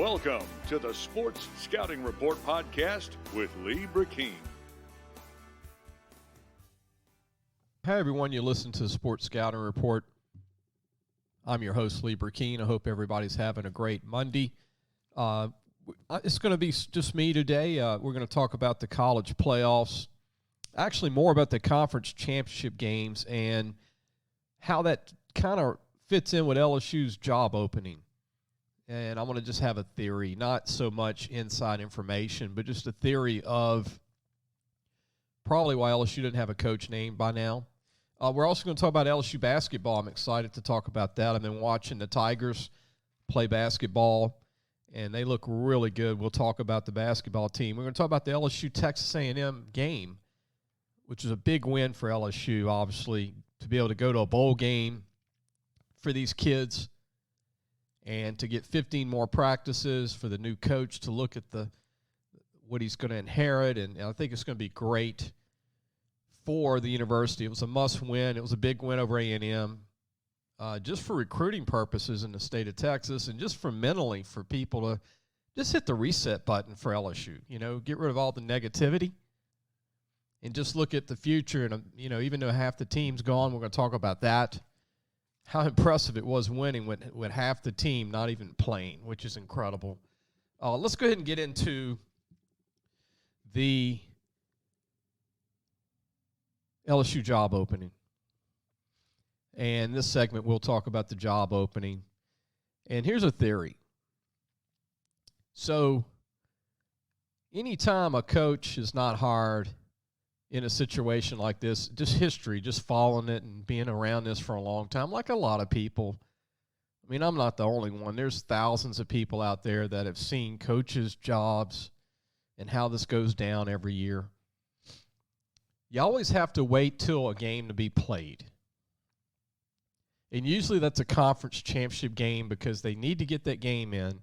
Welcome to the Sports Scouting Report podcast with Lee Brecheen. Hi, everyone. You listen to the Sports Scouting Report. I'm your host, Lee Brecheen. I hope everybody's having a great Monday. It's going to be just me today. We're going to talk about the college playoffs, actually more about the conference championship games and how that kind of fits in with LSU's job opening. And I'm going to just have a theory, not so much inside information, but just a theory of probably why LSU didn't have a coach named by now. We're also going to talk about LSU basketball. I'm excited to talk about that. I've been watching the Tigers play basketball, and they look really good. We'll talk about the basketball team. We're going to talk about the LSU Texas A&M game, which is a big win for LSU, obviously, to be able to go to a bowl game for these kids and to get 15 more practices for the new coach to look at what he's going to inherit. And I think it's going to be great for the university. It was a must-win. It was a big win over A&M, just for recruiting purposes in the state of Texas and just for mentally for people to just hit the reset button for LSU. You know, get rid of all the negativity and just look at the future. And, you know, even though half the team's gone, we're going to talk about that. How impressive it was winning with half the team not even playing, which is incredible. Let's go ahead and get into the LSU job opening. And this segment, we'll talk about the job opening. And here's a theory. So anytime a coach is not hired in a situation like this, just history, just following it and being around this for a long time, like a lot of people. I mean, I'm not the only one. There's thousands of people out there that have seen coaches' jobs and how this goes down every year. You always have to wait till a game to be played. And usually that's a conference championship game because they need to get that game in.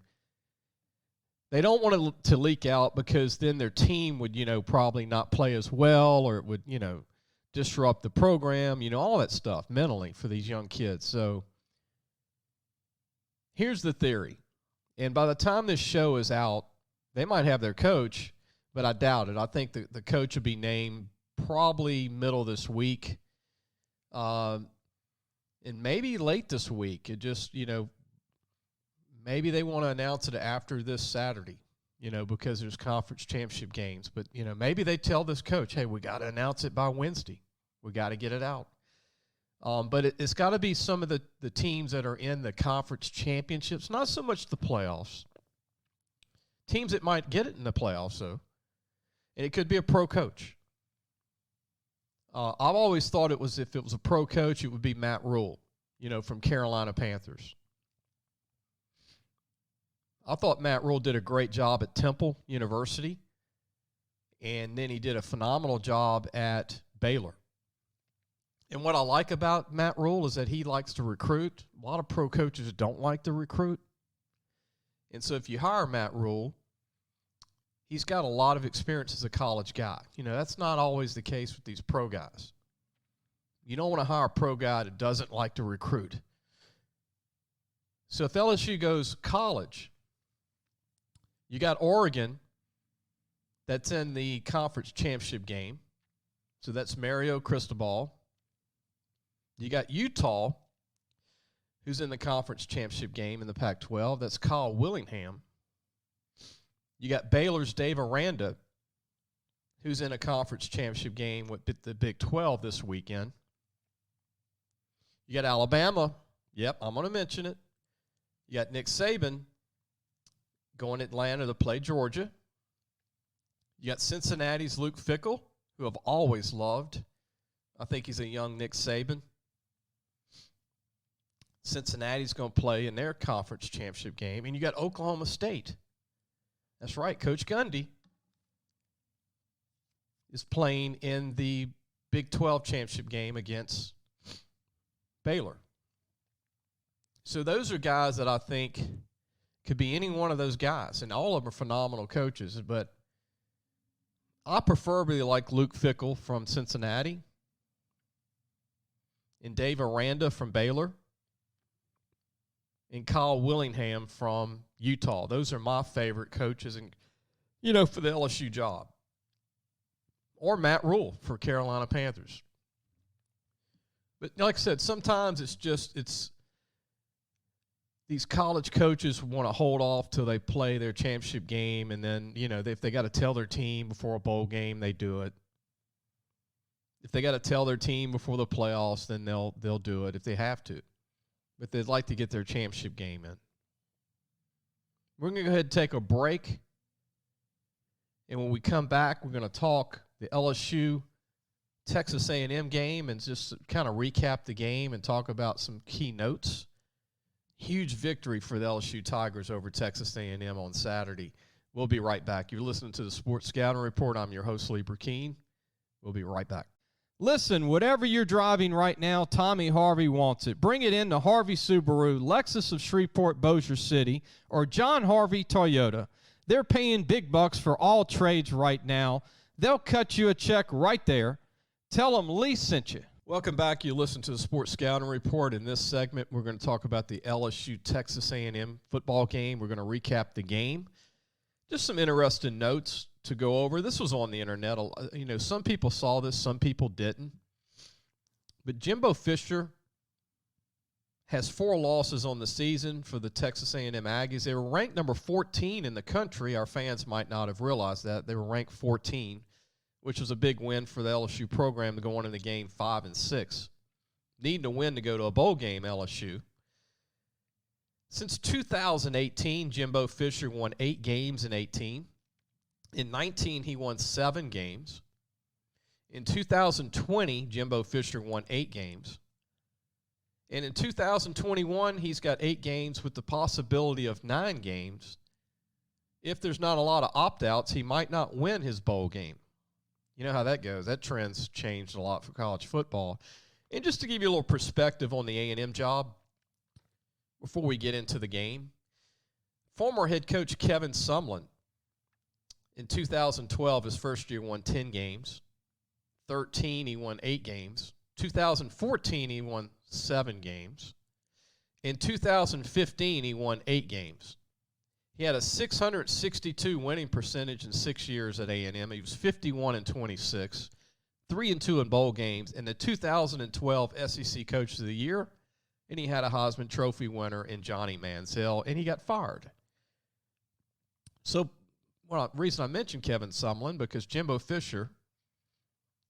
They don't want it to leak out because then their team would, probably not play as well, or it would, disrupt the program, all that stuff mentally for these young kids. So here's the theory. And by the time this show is out, they might have their coach, but I doubt it. I think the coach will be named probably middle of this week, and maybe late this week. It just, maybe they want to announce it after this Saturday, because there's conference championship games. But, maybe they tell this coach, hey, we got to announce it by Wednesday. We got to get it out. But it's got to be some of the teams that are in the conference championships, not so much the playoffs. Teams that might get it in the playoffs, though. And it could be a pro coach. I've always thought if it was a pro coach, it would be Matt Rule, from Carolina Panthers. I thought Matt Rule did a great job at Temple University, and then he did a phenomenal job at Baylor. And what I like about Matt Rule is that he likes to recruit. A lot of pro coaches don't like to recruit. And so if you hire Matt Rule, he's got a lot of experience as a college guy. That's not always the case with these pro guys. You don't want to hire a pro guy that doesn't like to recruit. So if LSU goes college, you got Oregon that's in the conference championship game. So that's Mario Cristobal. You got Utah, who's in the conference championship game in the Pac-12. That's Kyle Willingham. You got Baylor's Dave Aranda, who's in a conference championship game with the Big 12 this weekend. You got Alabama. Yep, I'm going to mention it. You got Nick Saban going to Atlanta to play Georgia. You got Cincinnati's Luke Fickell, who I've always loved. I think he's a young Nick Saban. Cincinnati's going to play in their conference championship game. And you got Oklahoma State. That's right, Coach Gundy is playing in the Big 12 championship game against Baylor. So those are guys that I think could be any one of those guys, and all of them are phenomenal coaches. But I preferably like Luke Fickell from Cincinnati and Dave Aranda from Baylor. and Kyle Willingham from Utah. Those are my favorite coaches, and for the LSU job. Or Matt Rule for Carolina Panthers. But like I said, sometimes it's these college coaches want to hold off till they play their championship game, and then, if they got to tell their team before a bowl game, they do it. If they got to tell their team before the playoffs, then they'll do it if they have to. But they'd like to get their championship game in. We're going to go ahead and take a break. And when we come back, we're going to talk the LSU Texas A&M game and just kind of recap the game and talk about some key notes. Huge victory for the LSU Tigers over Texas A&M on Saturday. We'll be right back. You're listening to the Sports Scouting Report. I'm your host, Brecheen. We'll be right back. Listen, whatever you're driving right now, Tommy Harvey wants it. Bring it in to Harvey Subaru, Lexus of Shreveport, Bossier City, or John Harvey Toyota. They're paying big bucks for all trades right now. They'll cut you a check right there. Tell them Lee sent you. Welcome back. You listen to the Sports Scouting Report. In this segment, we're going to talk about the LSU Texas A&M football game. We're going to recap the game. Just some interesting notes to go over. This was on the internet. Some people saw this, some people didn't. But Jimbo Fisher has 4 losses on the season for the Texas A&M Aggies. They were ranked number 14 in the country. Our fans might not have realized that. They were ranked 14, which was a big win for the LSU program to go on in the game 5-6. Needing to win to go to a bowl game, LSU. Since 2018, Jimbo Fisher won 8 games in 18. In 19, he won 7 games. In 2020, Jimbo Fisher won 8 games. And in 2021, he's got 8 games with the possibility of 9 games. If there's not a lot of opt-outs, he might not win his bowl game. You know how that goes. That trend's changed a lot for college football. And just to give you a little perspective on the A&M job, before we get into the game, former head coach Kevin Sumlin, in 2012, his first year, won 10 games. 13, he won 8 games. 2014, he won 7 games. In 2015, he won 8 games. He had a 662 winning percentage in 6 years at A&M. He was 51-26, 3-2 in bowl games, and the 2012 SEC Coach of the Year. And he had a Heisman Trophy winner in Johnny Manziel, and he got fired. So, the reason I mentioned Kevin Sumlin, because Jimbo Fisher,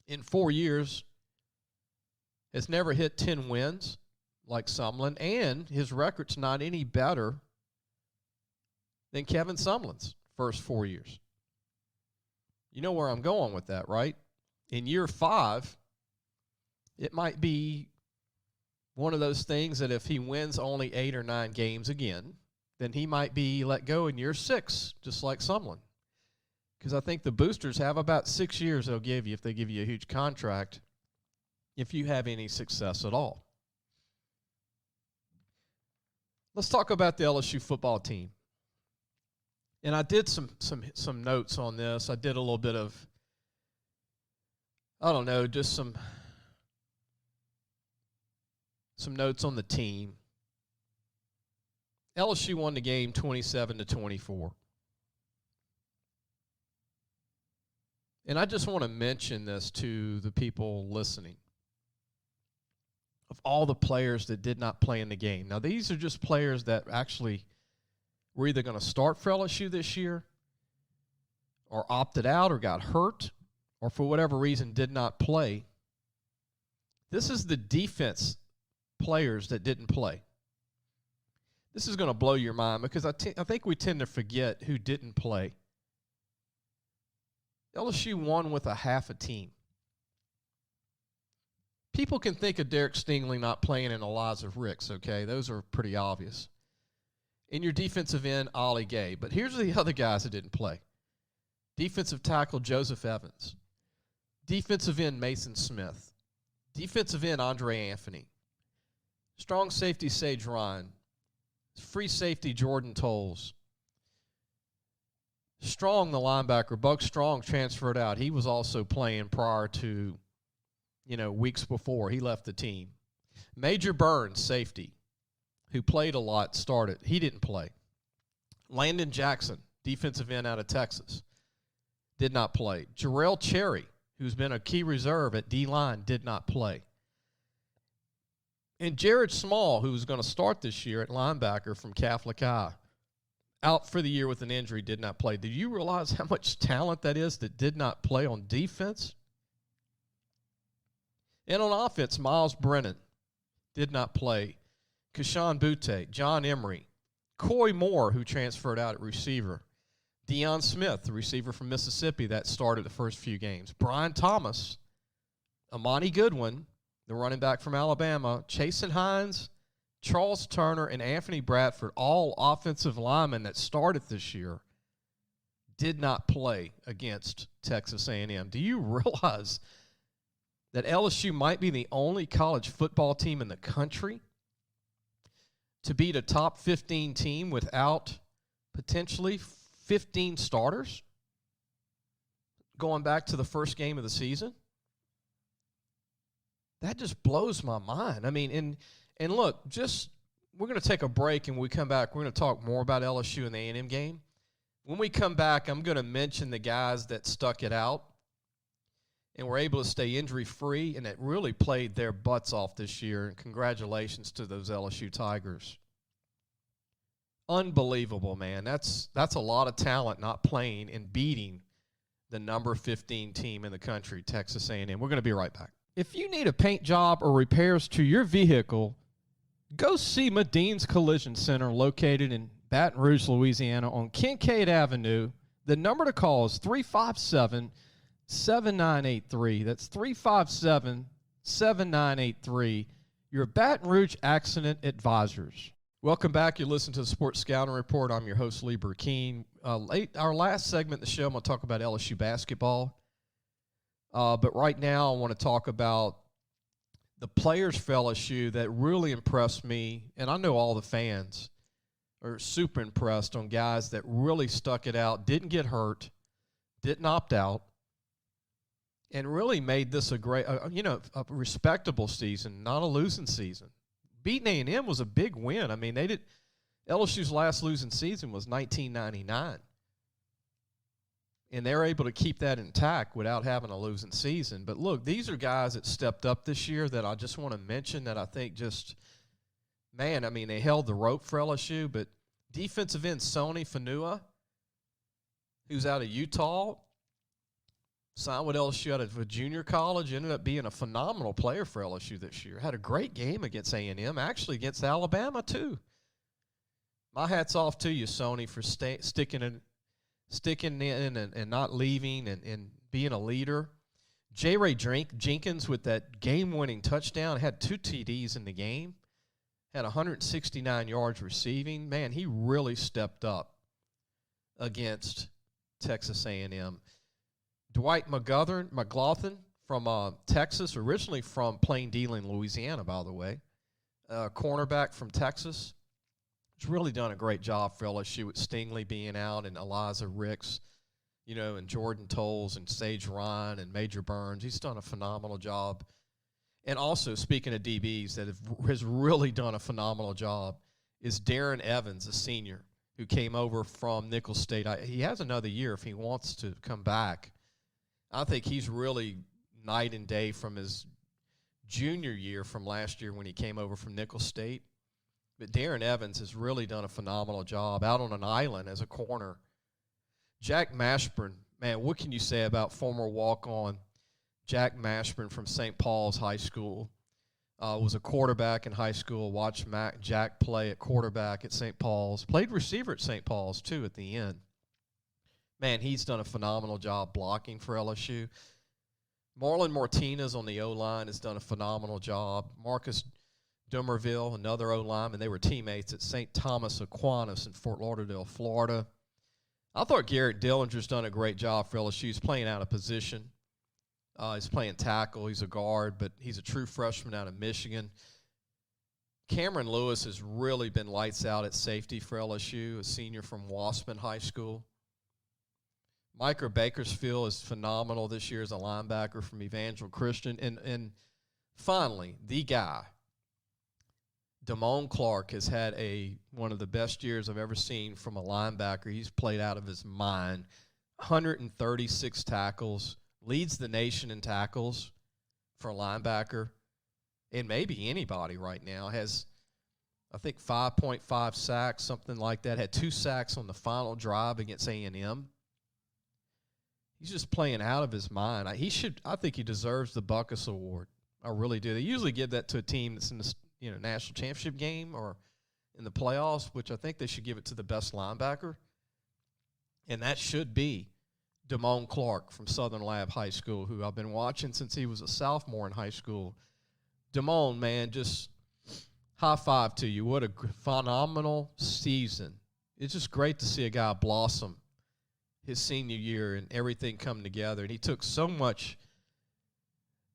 in 4 years, has never hit 10 wins like Sumlin, and his record's not any better than Kevin Sumlin's first 4 years. You know where I'm going with that, right? In year 5, it might be one of those things that if he wins only 8 or 9 games again, then he might be let go in year 6, just like Sumlin. Because I think the boosters have about 6 years they'll give you if they give you a huge contract, if you have any success at all. Let's talk about the LSU football team. And I did some notes on this. I did a little bit of, just some notes on the team. LSU won the game 27-24. And I just want to mention this to the people listening. Of all the players that did not play in the game. Now, these are just players that actually were either going to start for LSU this year or opted out or got hurt or for whatever reason did not play. This is the defense players that didn't play. This is going to blow your mind because I think we tend to forget who didn't play. LSU won with a half a team. People can think of Derek Stingley not playing and Eliza Ricks, okay? Those are pretty obvious. In your defensive end, Ollie Gay. But here's the other guys that didn't play. Defensive tackle, Joseph Evans. Defensive end, Mason Smith. Defensive end, Andre Anthony. Strong safety, Sage Ryan. Free safety, Jordan Tolles. Strong, the linebacker, Buck Strong, transferred out. He was also playing prior to, weeks before he left the team. Major Burns, safety. who played a lot, started. He didn't play. Landon Jackson, defensive end out of Texas, did not play. Jarrell Cherry, who's been a key reserve at D-line, did not play. And Jared Small, who was going to start this year at linebacker from Catholic High, out for the year with an injury, did not play. Do you realize how much talent that is that did not play on defense? And on offense, Miles Brennan did not play. Kashawn Butte, John Emery, Coy Moore, who transferred out at receiver, Deion Smith, the receiver from Mississippi that started the first few games, Brian Thomas, Amani Goodwin, the running back from Alabama, Chasen Hines, Charles Turner, and Anthony Bradford, all offensive linemen that started this year, did not play against Texas A&M. Do you realize that LSU might be the only college football team in the country to beat a top 15 team without potentially 15 starters going back to the first game of the season? That just blows my mind. I mean, and look, we're going to take a break, and when we come back, we're going to talk more about LSU and the A&M game. When we come back, I'm going to mention the guys that stuck it out and were able to stay injury-free and that really played their butts off this year. And congratulations to those LSU Tigers. Unbelievable, man. That's a lot of talent not playing and beating the number 15 team in the country, Texas A&M. We're going to be right back. If you need a paint job or repairs to your vehicle, go see Madine's Collision Center located in Baton Rouge, Louisiana on Kincaid Avenue. The number to call is 357-7983. That's 357-7983. Your Baton Rouge Accident Advisors. Welcome back. You listen to the Sports Scouting Report. I'm your host, Lee Brecheen. Our last segment of the show, I'm going to talk about LSU basketball. But right now I want to talk about the players for LSU that really impressed me, and I know all the fans are super impressed on guys that really stuck it out, didn't get hurt, didn't opt out, and really made this a great, a respectable season, not a losing season. Beating A&M was a big win. I mean, LSU's last losing season was 1999. And they're able to keep that intact without having a losing season. But, look, these are guys that stepped up this year that I just want to mention that I think they held the rope for LSU. But defensive end Sony Fanua, who's out of Utah, signed with LSU out of a junior college, ended up being a phenomenal player for LSU this year. Had a great game against A&M, actually against Alabama too. My hat's off to you, Sony, for sticking in and not leaving and being a leader. J. Ray Jenkins with that game-winning touchdown, had 2 TDs in the game, had 169 yards receiving. Man, he really stepped up against Texas A&M. Dwight McLaughlin from Texas, originally from Plain Dealing, Louisiana, by the way, cornerback from Texas. He's really done a great job for LSU with Stingley being out and Eliza Ricks, and Jordan Tolles and Sage Ryan and Major Burns. He's done a phenomenal job. And also, speaking of DBs that has really done a phenomenal job, is Darren Evans, a senior, who came over from Nicholls State. He has another year if he wants to come back. I think he's really night and day from his junior year from last year when he came over from Nicholls State. But Darren Evans has really done a phenomenal job out on an island as a corner. Jack Mashburn, man, what can you say about former walk-on Jack Mashburn from St. Paul's High School? Was a quarterback in high school. Watched Jack play at quarterback at St. Paul's. Played receiver at St. Paul's, too, at the end. Man, he's done a phenomenal job blocking for LSU. Marlon Martinez on the O-line has done a phenomenal job. Marcus Dumerville, another O-lineman. They were teammates at St. Thomas Aquinas in Fort Lauderdale, Florida. I thought Garrett Dillinger's done a great job for LSU. He's playing out of position. He's playing tackle. He's a guard, but he's a true freshman out of Michigan. Cameron Lewis has really been lights out at safety for LSU, a senior from Waspin High School. Micah Bakersfield is phenomenal this year as a linebacker from Evangel Christian. And finally, the guy Damon Clark has had one of the best years I've ever seen from a linebacker. He's played out of his mind. 136 tackles, leads the nation in tackles for a linebacker, and maybe anybody right now. Has, I think, 5.5 sacks, something like that. Had 2 sacks on the final drive against A&M. He's just playing out of his mind. I think he deserves the Buckus Award. I really do. They usually give that to a team that's in the national championship game or in the playoffs, which I think they should give it to the best linebacker. And that should be Damon Clark from Southern Lab High School, who I've been watching since he was a sophomore in high school. Damon, man, just high five to you. What a phenomenal season. It's just great to see a guy blossom his senior year and everything come together. And he took so much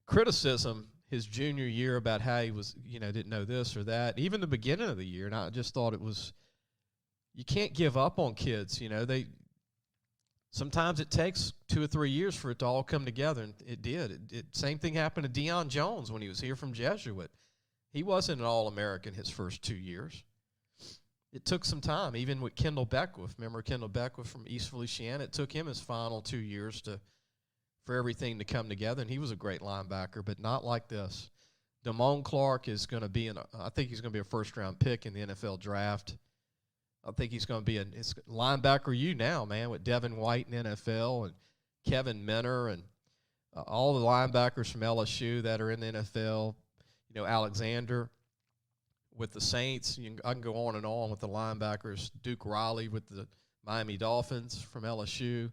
criticism his junior year about how he was, didn't know this or that, even the beginning of the year. And I just thought you can't give up on kids. Sometimes it takes 2 or 3 years for it to all come together, and it did. Same thing happened to Deion Jones when he was here from Jesuit. He wasn't an All-American his first 2 years. It took some time, even with Kendall Beckwith. Remember Kendall Beckwith from East Feliciana? It took him his final 2 years for everything to come together, and he was a great linebacker, but not like this. Damon Clark is going to be I think he's going to be a first-round pick in the NFL draft. I think he's going to be it's linebacker now, man, with Devin White in the NFL and Kevin Minner and all the linebackers from LSU that are in the NFL. Alexander with the Saints. I can go on and on with the linebackers. Duke Riley with the Miami Dolphins from LSU.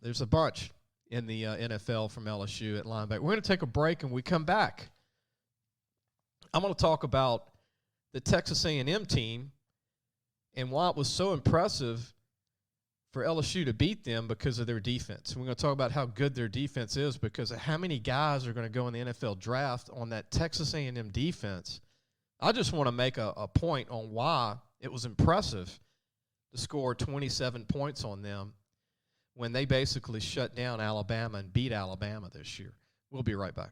There's a bunch in the NFL from LSU at linebacker. We're going to take a break, and we come back. I'm going to talk about the Texas A&M team and why it was so impressive for LSU to beat them because of their defense. We're going to talk about how good their defense is because of how many guys are going to go in the NFL draft on that Texas A&M defense. I just want to make a point on why it was impressive to score 27 points on them when they basically shut down Alabama and beat Alabama this year. We'll be right back.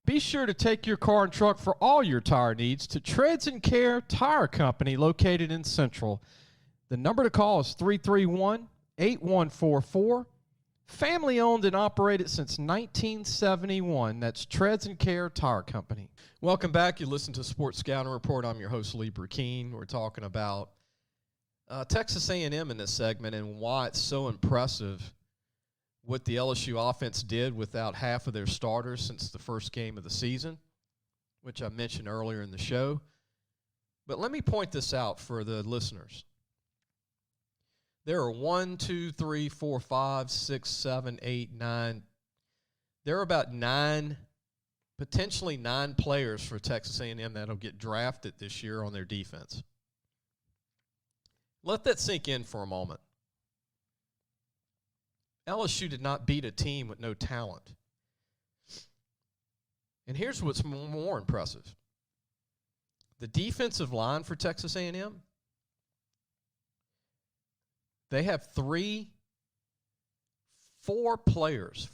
Be sure to take your car and truck for all your tire needs to Treads and Care Tire Company located in Central. The number to call is 331-8144. Family owned and operated since 1971. That's Treads and Care Tire Company. Welcome back. You listen to Sports Scouting Report. I'm your host, Lee Brecheen. We're talking about Texas A&M in this segment and why it's so impressive what the LSU offense did without half of their starters since the first game of the season, which I mentioned earlier in the show. But let me point this out for the listeners. There are 1, 2, 3, 4, 5, 6, 7, 8, 9. There are about 9, potentially 9 players for Texas A&M that'll get drafted this year on their defense. Let that sink in for a moment. LSU did not beat a team with no talent. And here's what's more impressive. The defensive line for Texas A&M, they have 4 players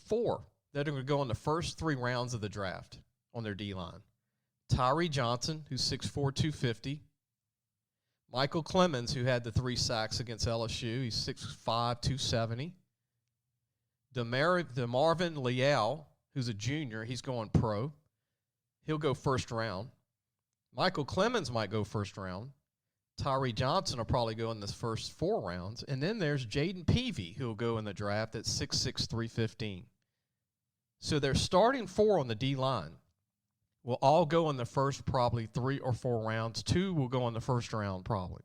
that are going to go in the first 3 rounds of the draft on their D-line. Tyree Johnson, who's 6'4", 250. Michael Clemens, who had the 3 sacks against LSU. He's 6'5", 270. DeMarvin Leal, who's a junior, he's going pro. He'll go first round. Michael Clemens might go first round. Tyree Johnson will probably go in the first 4 rounds. And then there's Jaden Peavy, who will go in the draft at 6'6", 315. So their starting 4 on the D-line will all go in the first probably 3 or 4 rounds. 2 will go in the first round probably.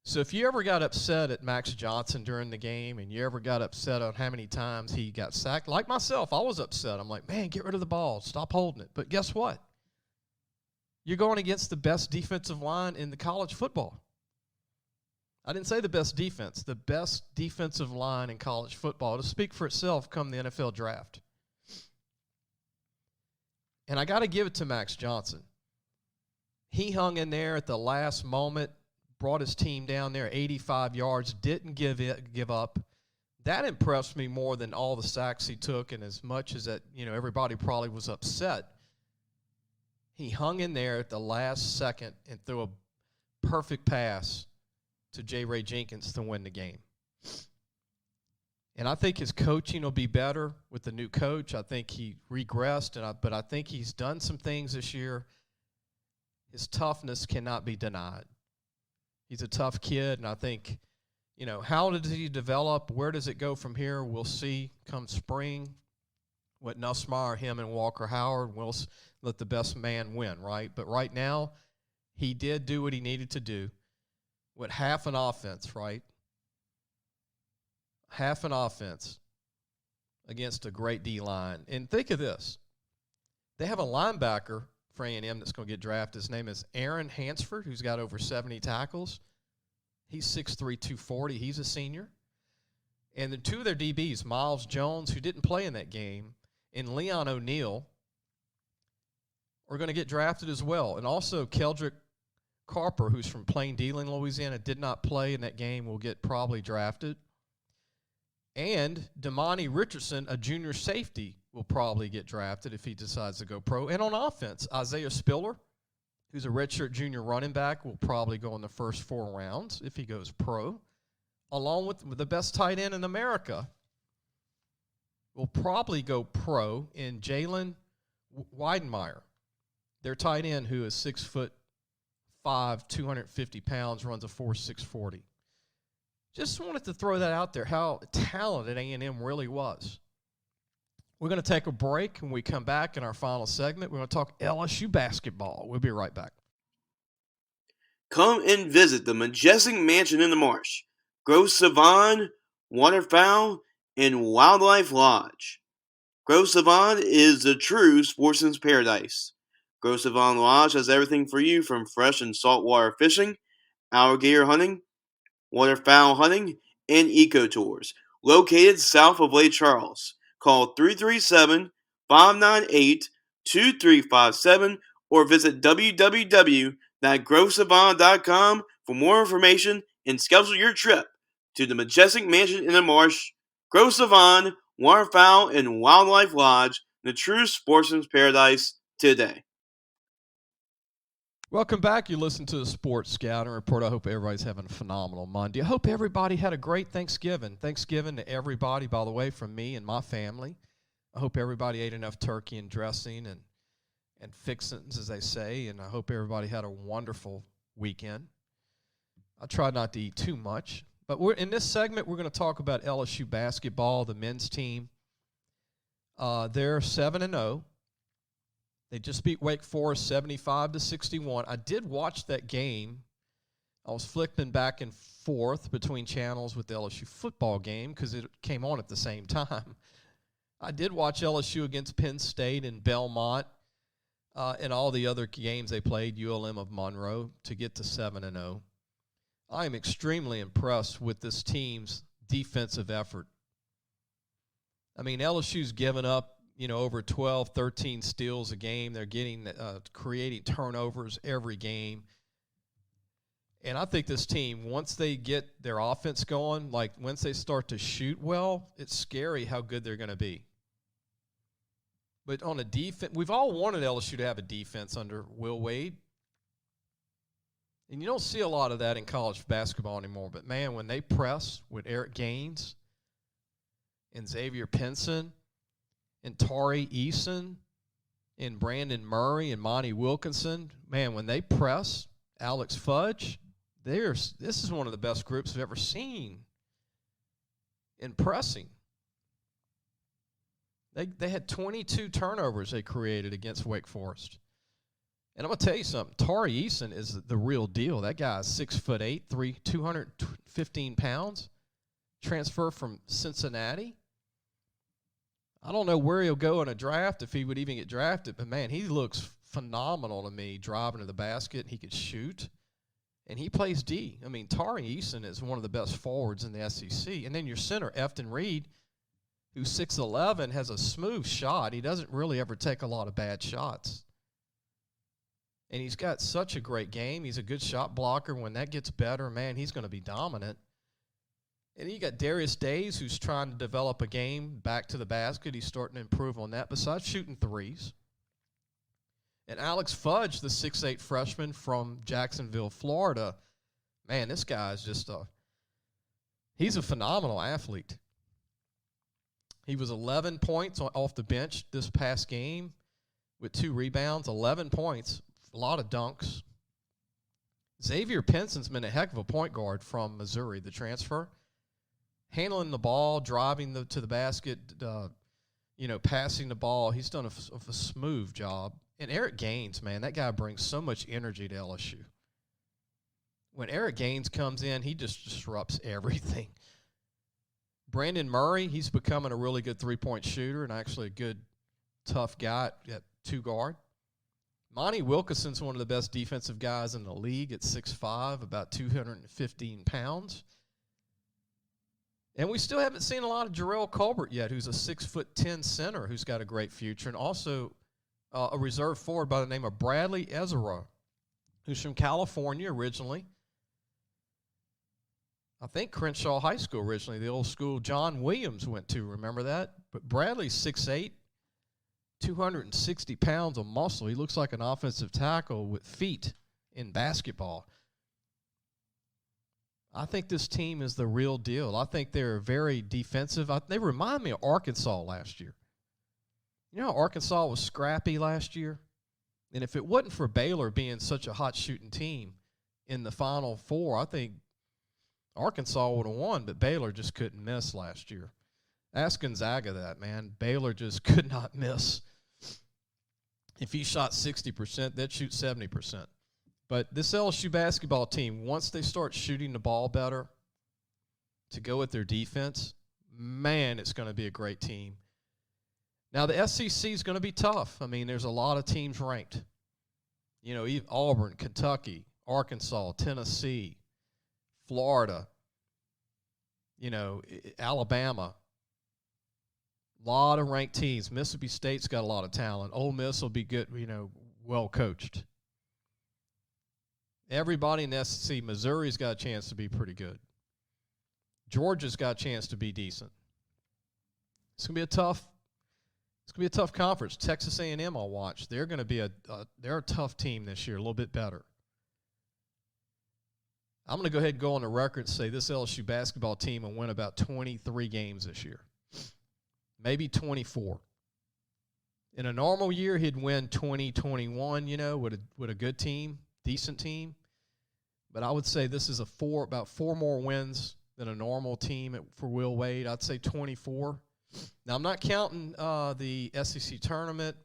So if you ever got upset at Max Johnson during the game and you ever got upset on how many times he got sacked, like myself, I was upset. I'm like, man, get rid of the ball. Stop holding it. But guess what? You're going against the best defensive line in the college football. I didn't say the best defense. The best defensive line in college football. It'll speak for itself come the NFL draft. And I got to give it to Max Johnson. He hung in there at the last moment, brought his team down there 85 yards, didn't give up. That impressed me more than all the sacks he took, and as much as that, everybody probably was upset. He hung in there at the last second and threw a perfect pass to J. Ray Jenkins to win the game. And I think his coaching will be better with the new coach. I think he regressed, but I think he's done some things this year. His toughness cannot be denied. He's a tough kid, and I think, how does he develop? Where does it go from here? We'll see come spring what Nussmeier, him, and Walker Howard will let the best man win, right? But right now, he did do what he needed to do with half an offense, right? Half an offense against a great D-line. And think of this. They have a linebacker for A&M that's going to get drafted. His name is Aaron Hansford, who's got over 70 tackles. He's 6'3", 240. He's a senior. And the two of their DBs, Miles Jones, who didn't play in that game, and Leon O'Neal, are going to get drafted as well. And also Keldrick Carper, who's from Plain Dealing, Louisiana, did not play in that game, will get probably drafted. And Damani Richardson, a junior safety, will probably get drafted if he decides to go pro. And on offense, Isaiah Spiller, who's a redshirt junior running back, will probably go in the first 4 rounds if he goes pro, along with the best tight end in America. Will probably go pro in Jalen Weidenmeyer, their tight end, who is 6'5", 250 pounds, runs a 4.6 40. Just wanted to throw that out there, how talented A&M really was. We're going to take a break. When we come back in our final segment, we're going to talk LSU basketball. We'll be right back. Come and visit the majestic mansion in the marsh, Gros Savon, Waterfowl, and Wildlife Lodge. Gros Savon is the true sportsman's paradise. Gros Savon Lodge has everything for you from fresh and saltwater fishing, alligator hunting, waterfowl hunting, and eco-tours. Located south of Lake Charles. Call 337-598-2357 or visit www.grossavon.com for more information and schedule your trip to the majestic mansion in the marsh, Gros Savon, Waterfowl, and Wildlife Lodge, the true sportsman's paradise today. Welcome back. You listen to the Sports Scouting Report. I hope everybody's having a phenomenal Monday. I hope everybody had a great Thanksgiving. Thanksgiving to everybody, by the way, from me and my family. I hope everybody ate enough turkey and dressing and fixins, as they say, and I hope everybody had a wonderful weekend. I tried not to eat too much. But in this segment, we're going to talk about LSU basketball, the men's team. They're 7-0. They just beat Wake Forest 75-61. I did watch that game. I was flipping back and forth between channels with the LSU football game because it came on at the same time. I did watch LSU against Penn State and Belmont and all the other games they played, ULM of Monroe, to get to 7-0. I am extremely impressed with this team's defensive effort. I mean, LSU's given up, over 12, 13 steals a game. They're creating turnovers every game. And I think this team, once they get their offense going, like once they start to shoot well, it's scary how good they're going to be. But on a defense, we've all wanted LSU to have a defense under Will Wade. And you don't see a lot of that in college basketball anymore. But, man, when they press with Eric Gaines and Xavier Pinson and Tari Eason and Brandon Murray and Monty Wilkinson, man, when they press, Alex Fudge, this is one of the best groups I've ever seen in pressing. They had 22 turnovers they created against Wake Forest. And I'm going to tell you something. Tari Eason is the real deal. That guy is 6'8", 215 pounds. Transfer from Cincinnati. I don't know where he'll go in a draft, if he would even get drafted. But, man, he looks phenomenal to me, driving to the basket. He could shoot. And he plays D. I mean, Tari Eason is one of the best forwards in the SEC. And then your center, Efton Reed, who's 6'11", has a smooth shot. He doesn't really ever take a lot of bad shots. And he's got such a great game. He's a good shot blocker. When that gets better, man, he's going to be dominant. And you got Darius Days, who's trying to develop a game back to the basket. He's starting to improve on that, besides shooting threes. And Alex Fudge, the 6'8" freshman from Jacksonville, Florida, man, this guy is just he's a phenomenal athlete. He was 11 points off the bench this past game with 2 rebounds, 11 points, a lot of dunks. Xavier Penson's been a heck of a point guard from Missouri, the transfer. Handling the ball, driving to the basket, passing the ball. He's done a smooth job. And Eric Gaines, man, that guy brings so much energy to LSU. When Eric Gaines comes in, he just disrupts everything. Brandon Murray, he's becoming a really good three-point shooter and actually a good, tough guy at 2 guard. Monty Wilkinson's one of the best defensive guys in the league at 6'5", about 215 pounds. And we still haven't seen a lot of Jarrell Colbert yet, who's a 6'10" center who's got a great future, and also a reserve forward by the name of Bradley Ezra, who's from California originally. I think Crenshaw High School originally, the old school John Williams went to, remember that? But Bradley's 6'8", 260 pounds of muscle. He looks like an offensive tackle with feet in basketball. I think this team is the real deal. I think they're very defensive. They remind me of Arkansas last year. You know, Arkansas was scrappy last year. And if it wasn't for Baylor being such a hot shooting team in the Final Four, I think Arkansas would have won, but Baylor just couldn't miss last year. Ask Gonzaga that, man. Baylor just could not miss. If he shot 60%, they'd shoot 70%. But this LSU basketball team, once they start shooting the ball better to go with their defense, man, it's going to be a great team. Now, the SEC is going to be tough. I mean, there's a lot of teams ranked. You know, Auburn, Kentucky, Arkansas, Tennessee, Florida, Alabama. A lot of ranked teams. Mississippi State's got a lot of talent. Ole Miss will be good, well coached. Everybody in the SEC, Missouri's got a chance to be pretty good. Georgia's got a chance to be decent. It's going to be a tough conference. Texas A&M I'll watch. They're going to be they're a tough team this year, a little bit better. I'm going to go ahead and go on the record and say this LSU basketball team will win about 23 games this year. Maybe 24. In a normal year, he'd win 20, 21, with a good team, decent team. But I would say this is about 4 more wins than a normal team for Will Wade. I'd say 24. Now, I'm not counting the SEC tournament.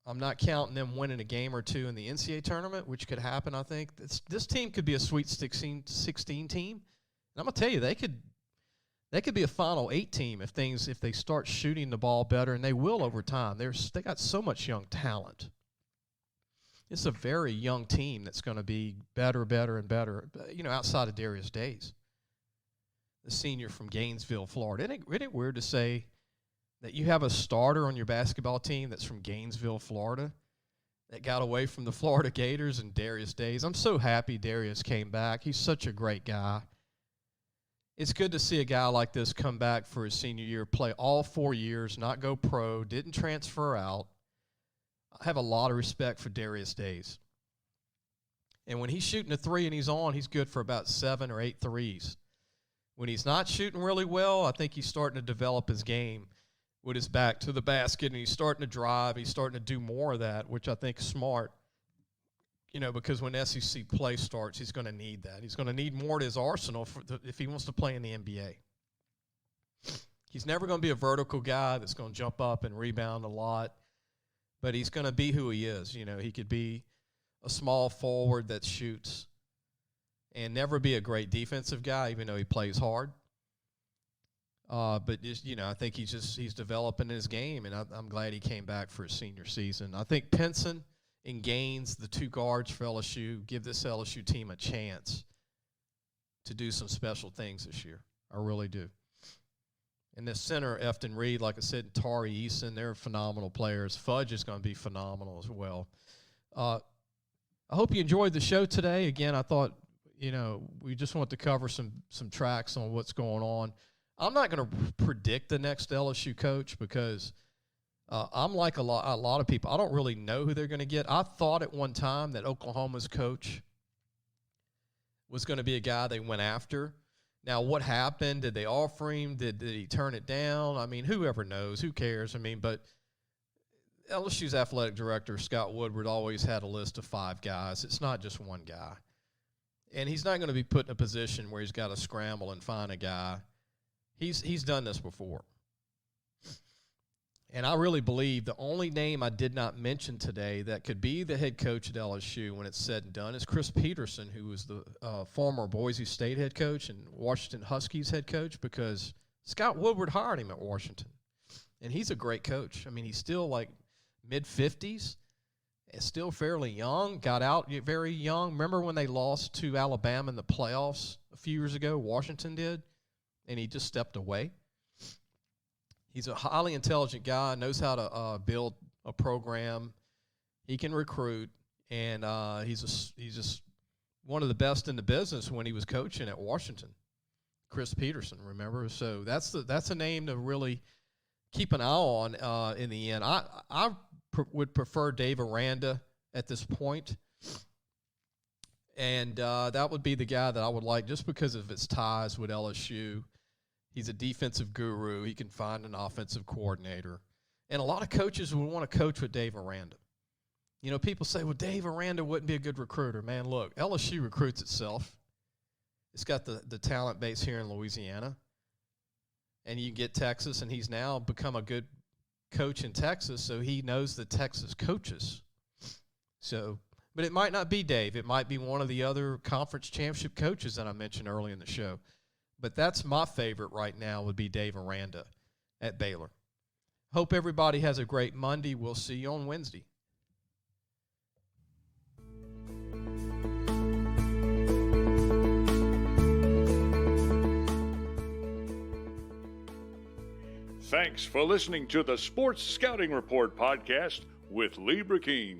I'm not counting them winning a game or two in the NCAA tournament, which could happen, I think. This team could be a Sweet 16 team. And I'm going to tell you, they could be a Final 8 team if they start shooting the ball better, and they will over time. They got so much young talent. It's a very young team that's going to be better, and better, outside of Darius Days, the senior from Gainesville, Florida. Isn't it weird to say that you have a starter on your basketball team that's from Gainesville, Florida, that got away from the Florida Gators and Darius Days? I'm so happy Darius came back. He's such a great guy. It's good to see a guy like this come back for his senior year, play all 4 years, not go pro, didn't transfer out. I have a lot of respect for Darius Days. And when he's shooting a 3 and he's on, he's good for about 7 or 8 threes. When he's not shooting really well, I think he's starting to develop his game with his back to the basket, and he's starting to drive. He's starting to do more of that, which I think is smart. Because when SEC play starts, he's going to need that. He's going to need more to his arsenal if he wants to play in the NBA. He's never going to be a vertical guy that's going to jump up and rebound a lot, but he's going to be who he is. He could be a small forward that shoots and never be a great defensive guy, even though he plays hard. But I think he's developing his game, and I'm glad he came back for his senior season. I think Pinson and Gaines, the 2 guards for LSU, give this LSU team a chance to do some special things this year. I really do. And the center, Efton Reed, like I said, Tari Eason, they're phenomenal players. Fudge is going to be phenomenal as well. I hope you enjoyed the show today. Again, I thought, we just want to cover some tracks on what's going on. I'm not going to predict the next LSU coach because I'm like a lot of people. I don't really know who they're going to get. I thought at one time that Oklahoma's coach was going to be a guy they went after. Now, what happened? Did they offer him? Did he turn it down? I mean, whoever knows? Who cares? I mean, but LSU's athletic director, Scott Woodward, always had a list of 5 guys. It's not just one guy. And he's not going to be put in a position where he's got to scramble and find a guy. He's done this before. And I really believe the only name I did not mention today that could be the head coach at LSU when it's said and done is Chris Peterson, who was the former Boise State head coach and Washington Huskies head coach, because Scott Woodward hired him at Washington. And he's a great coach. I mean, he's still like mid-50s, still fairly young, got out very young. Remember when they lost to Alabama in the playoffs a few years ago? Washington did, and he just stepped away. He's a highly intelligent guy, knows how to build a program. He can recruit, and he's just one of the best in the business when he was coaching at Washington. Chris Peterson, remember? So that's a name to really keep an eye on in the end. I would prefer Dave Aranda at this point, and that would be the guy that I would like just because of his ties with LSU. He's a defensive guru. He can find an offensive coordinator. And a lot of coaches would want to coach with Dave Aranda. You know, people say, well, Dave Aranda wouldn't be a good recruiter. Man, look, LSU recruits itself. It's got the talent base here in Louisiana. And you get Texas, and he's now become a good coach in Texas, so he knows the Texas coaches. So, but it might not be Dave. It might be one of the other conference championship coaches that I mentioned early in the show. But that's my favorite right now would be Dave Aranda at Baylor. Hope everybody has a great Monday. We'll see you on Wednesday. Thanks for listening to the Sports Scouting Report podcast with Brecheen.